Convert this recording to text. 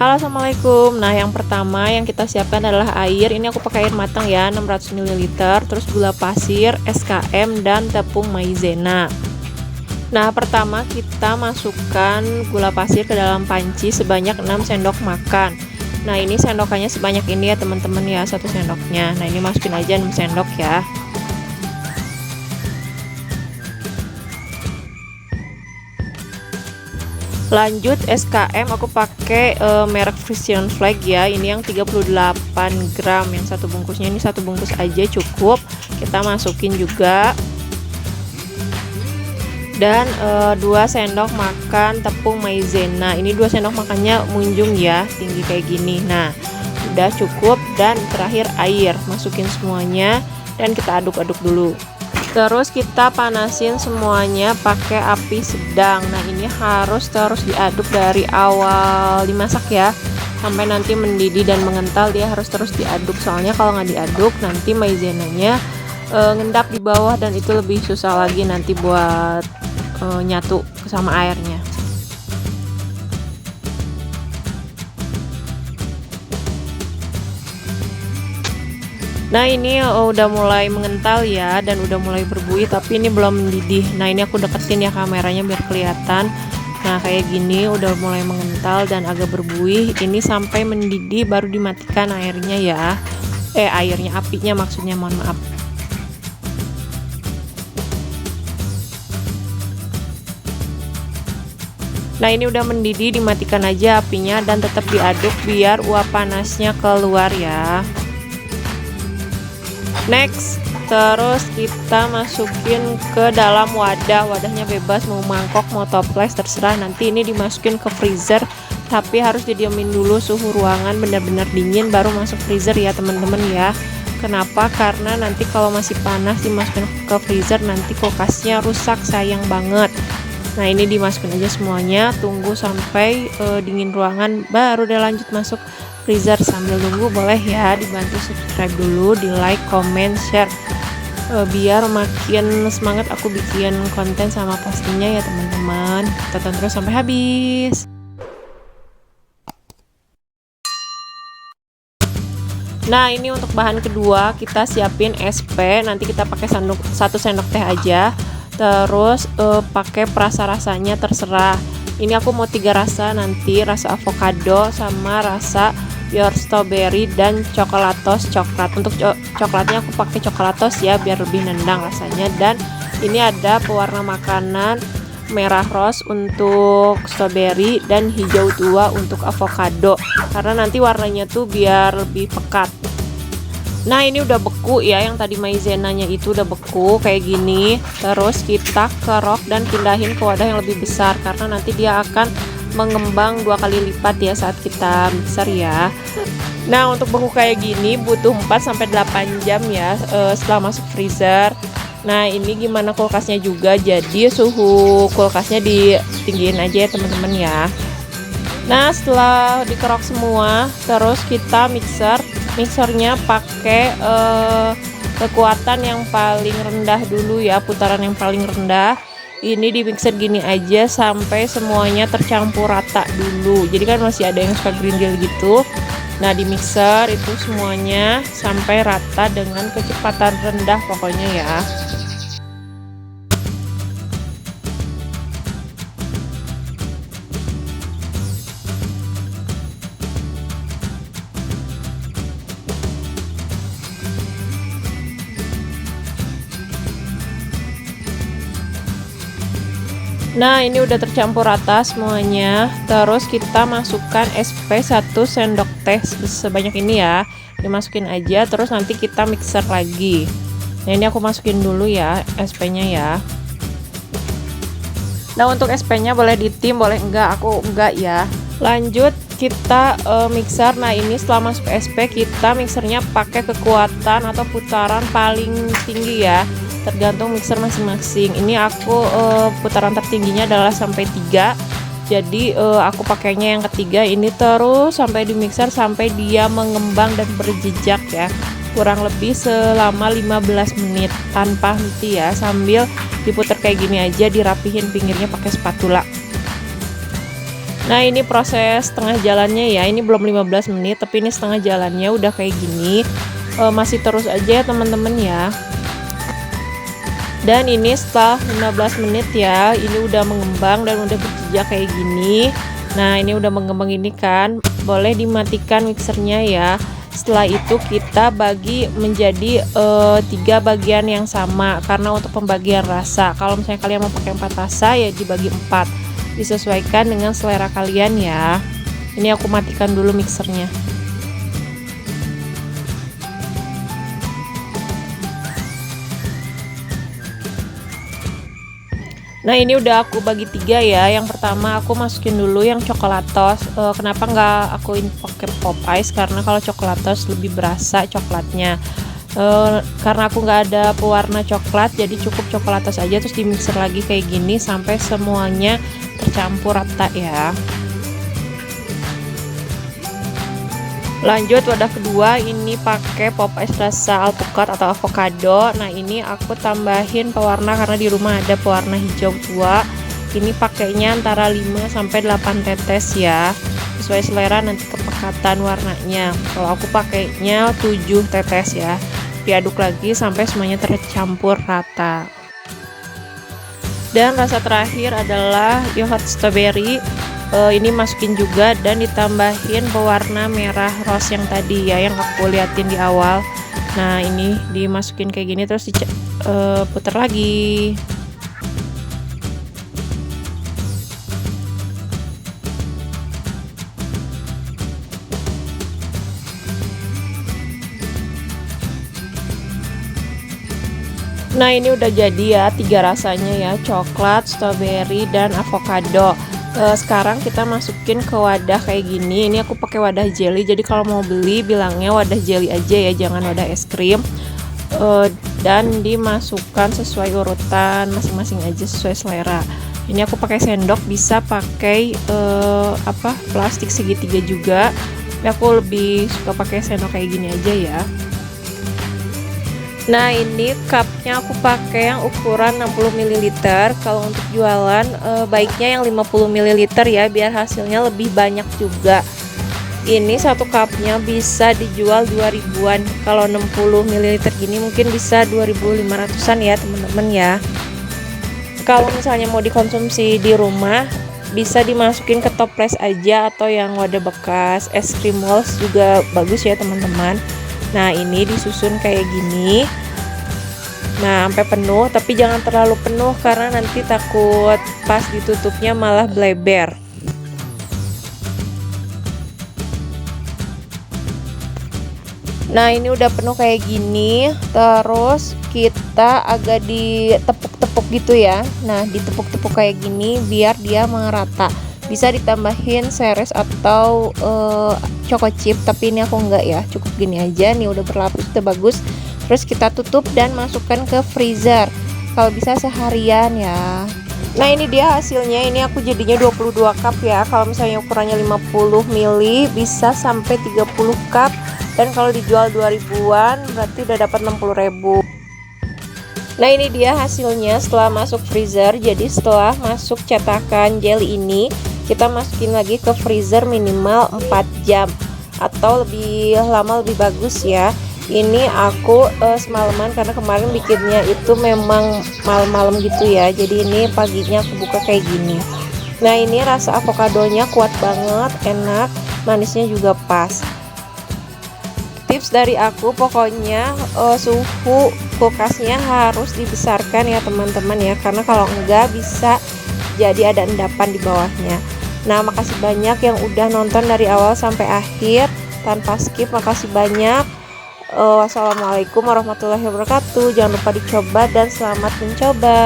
Halo, assalamualaikum. Nah, yang pertama yang kita siapkan adalah air. Ini aku pakai air matang ya, 600 ml. Terus gula pasir, SKM, dan tepung maizena. Nah, pertama kita masukkan gula pasir ke dalam panci sebanyak 6 sendok makan. Nah, ini sendokannya sebanyak ini ya teman-teman ya, 1 sendoknya. Nah, ini masukin aja 6 sendok ya. Lanjut SKM aku pakai merek Frisian Flag ya. Ini yang 38 gram, yang satu bungkusnya ini satu bungkus aja cukup. Kita masukin juga. Dan 2 sendok makan tepung maizena. Ini 2 sendok makannya munjung ya, tinggi kayak gini. Nah, udah cukup. Dan terakhir air, masukin semuanya dan kita aduk-aduk dulu. Terus kita panasin semuanya pakai api sedang. Nah, ini harus terus diaduk dari awal dimasak ya, sampai nanti mendidih dan mengental. Dia harus terus diaduk, soalnya kalau nggak diaduk nanti maizenanya ngendap di bawah dan itu lebih susah lagi nanti buat nyatu sama airnya. Nah, ini udah mulai mengental ya dan udah mulai berbuih, tapi ini belum mendidih. Nah, ini aku deketin ya kameranya biar kelihatan. Nah, kayak gini udah mulai mengental dan agak berbuih. Ini sampai mendidih baru dimatikan airnya ya. Airnya, apinya maksudnya, mohon maaf. Nah, ini udah mendidih, dimatikan aja apinya dan tetap diaduk biar uap panasnya keluar ya. Next, terus kita masukin ke dalam wadah. Wadahnya bebas, mau mangkok mau toples terserah. Nanti ini dimasukin ke freezer, tapi harus didiamin dulu suhu ruangan benar-benar dingin baru masuk freezer ya teman-teman ya. Kenapa? Karena nanti kalau masih panas dimasukin ke freezer nanti kulkasnya rusak, sayang banget. Nah, ini dimasukin aja semuanya, tunggu sampai dingin ruangan baru deh lanjut masuk freezer. Sambil nunggu boleh ya dibantu subscribe dulu, di like, comment, share, biar makin semangat aku bikin konten sama pastinya ya teman-teman. Tonton terus sampai habis. Nah, ini untuk bahan kedua kita siapin SP. Nanti kita pakai 1 sendok teh aja. Terus pakai perasa-rasanya terserah. Ini aku mau 3 rasa nanti, rasa avocado sama rasa pure strawberry dan coklatos coklat. Untuk coklatnya aku pakai coklatos ya biar lebih nendang rasanya. Dan ini ada pewarna makanan merah rose untuk strawberry dan hijau tua untuk avocado, karena nanti warnanya tuh biar lebih pekat. Nah, ini udah beku ya, yang tadi maizenanya itu udah beku kayak gini. Terus kita kerok dan pindahin ke wadah yang lebih besar, karena nanti dia akan mengembang 2 kali lipat ya saat kita mixer ya. Nah, untuk beku kayak gini butuh 4-8 jam ya setelah masuk freezer. Nah, ini gimana kulkasnya juga, jadi suhu kulkasnya ditinggiin aja ya teman-teman ya. Nah, setelah dikerok semua, terus kita mixernya pakai kekuatan yang paling rendah dulu ya, putaran yang paling rendah. Ini di mixer gini aja sampai semuanya tercampur rata dulu. Jadi kan masih ada yang suka grindel gitu. Nah, di mixer itu semuanya sampai rata dengan kecepatan rendah pokoknya ya. Nah, ini udah tercampur rata semuanya. Terus kita masukkan SP 1 sendok teh sebanyak ini ya. Dimasukin aja, terus nanti kita mixer lagi. Nah, ini aku masukin dulu ya SP-nya ya. Nah, untuk SP-nya boleh ditim, boleh enggak, aku enggak ya. Lanjut kita mixer. Nah, ini setelah masuk SP kita mixernya pakai kekuatan atau putaran paling tinggi ya, tergantung mixer masing-masing. Ini aku putaran tertingginya adalah sampai 3. Jadi aku pakainya yang ketiga ini, terus sampai di mixer sampai dia mengembang dan berjejak ya. Kurang lebih selama 15 menit tanpa henti ya, sambil diputar kayak gini aja, dirapihin pinggirnya pakai spatula. Nah ini proses setengah jalannya ya, ini belum 15 menit tapi ini setengah jalannya udah kayak gini. Masih terus aja ya teman-teman ya. Dan ini setelah 15 menit ya, ini udah mengembang dan udah berjejak kayak gini. Nah ini udah mengembang ini kan, boleh dimatikan mixernya ya. Setelah itu kita bagi menjadi 3 bagian yang sama, karena untuk pembagian rasa kalau misalnya kalian mau pakai 4 rasa ya dibagi 4, disesuaikan dengan selera kalian ya. Ini aku matikan dulu mixernya. Nah ini udah aku bagi 3 ya. Yang pertama aku masukin dulu yang coklatos. Kenapa nggak aku ini pakai pop ice, karena kalau coklatos lebih berasa coklatnya. Karena aku nggak ada pewarna coklat, jadi cukup coklatos aja, terus di mixer lagi kayak gini sampai semuanya tercampur rata ya. Lanjut wadah kedua, ini pakai pop ice rasa alpukat atau avocado. Nah ini aku tambahin pewarna karena di rumah ada pewarna hijau tua. Ini pakainya antara 5 sampai 8 tetes ya, sesuai selera nanti kepekatan warnanya. Kalau aku pakainya 7 tetes ya. Diaduk lagi sampai semuanya tercampur rata. Dan rasa terakhir adalah yogurt strawberry. Ini masukin juga dan ditambahin pewarna merah rose yang tadi ya, yang aku liatin di awal. Nah ini dimasukin kayak gini terus puter lagi. Nah ini udah jadi ya 3 rasanya ya, coklat, strawberry, dan avocado. Sekarang kita masukin ke wadah kayak gini. Ini aku pakai wadah jelly, jadi kalau mau beli bilangnya wadah jelly aja ya, jangan wadah es krim. Dan dimasukkan sesuai urutan masing-masing aja, sesuai selera. Ini aku pakai sendok, bisa pakai plastik segitiga juga, tapi aku lebih suka pakai sendok kayak gini aja ya. Nah ini cupnya aku pakai yang ukuran 60 ml. Kalau untuk jualan baiknya yang 50 ml ya, biar hasilnya lebih banyak juga. Ini satu cupnya bisa dijual 2000-an. Kalau 60 ml gini mungkin bisa 2500-an ya teman-teman ya. Kalau misalnya mau dikonsumsi di rumah, bisa dimasukin ke toples aja, atau yang wadah bekas es krim Walls juga bagus ya teman-teman. Nah ini disusun kayak gini, nah sampai penuh, tapi jangan terlalu penuh karena nanti takut pas ditutupnya malah bleber. Nah ini udah penuh kayak gini, terus kita agak ditepuk-tepuk gitu ya. Nah ditepuk-tepuk kayak gini biar dia merata. Bisa ditambahin seres atau choco chip, tapi ini aku enggak ya, cukup gini aja. Nih udah berlapis, udah bagus. Terus kita tutup dan masukkan ke freezer, kalau bisa seharian ya. Nah ini dia hasilnya, ini aku jadinya 22 cup ya. Kalau misalnya ukurannya 50 ml bisa sampai 30 cup, dan kalau dijual 2000-an berarti udah dapat 60.000. Nah ini dia hasilnya setelah masuk freezer. Jadi setelah masuk cetakan jelly ini, kita masukin lagi ke freezer minimal 4 jam atau lebih lama lebih bagus ya. Ini aku semalaman karena kemarin bikinnya itu memang malam-malam gitu ya, jadi ini paginya aku buka kayak gini. Nah ini rasa avokadonya kuat banget, enak, manisnya juga pas. Tips dari aku pokoknya suhu kulkasnya harus dibesarkan ya teman-teman ya, karena kalau enggak bisa jadi ada endapan di bawahnya. Nah makasih banyak yang udah nonton dari awal sampai akhir tanpa skip, makasih banyak. Wassalamualaikum warahmatullahi wabarakatuh. Jangan lupa dicoba dan selamat mencoba.